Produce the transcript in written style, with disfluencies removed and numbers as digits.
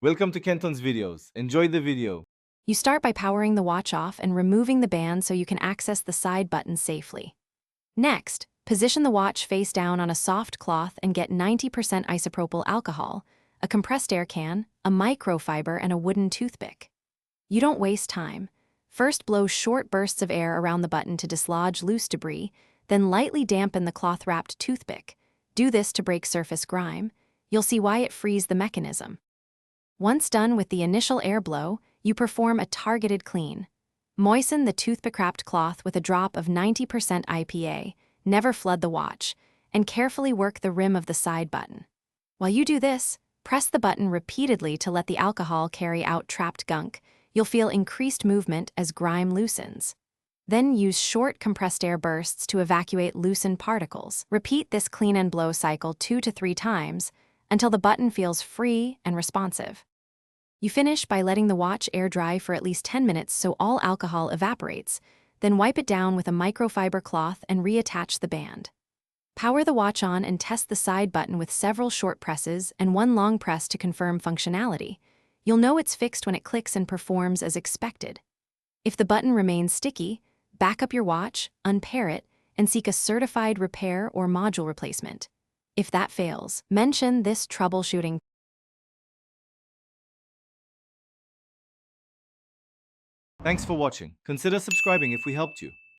Welcome to Kenton's videos. Enjoy the video. You start by powering the watch off and removing the band so you can access the side button safely. Next, position the watch face down on a soft cloth and get 90% isopropyl alcohol, a compressed air can, a microfiber, and a wooden toothpick. You don't waste time. First, blow short bursts of air around the button to dislodge loose debris, then lightly dampen the cloth-wrapped toothpick. Do this to break surface grime. You'll see why it frees the mechanism. Once done with the initial air blow, you perform a targeted clean. Moisten the toothpick-wrapped cloth with a drop of 90% IPA, never flood the watch, and carefully work the rim of the side button. While you do this, press the button repeatedly to let the alcohol carry out trapped gunk. You'll feel increased movement as grime loosens. Then use short compressed air bursts to evacuate loosened particles. Repeat this clean and blow cycle 2 to 3 times until the button feels free and responsive. You finish by letting the watch air dry for at least 10 minutes so all alcohol evaporates, then wipe it down with a microfiber cloth and reattach the band. Power the watch on and test the side button with several short presses and one long press to confirm functionality. You'll know it's fixed when it clicks and performs as expected. If the button remains sticky, back up your watch, unpair it, and seek a certified repair or module replacement. If that fails, mention this troubleshooting. Thanks for watching. Consider subscribing if we helped you.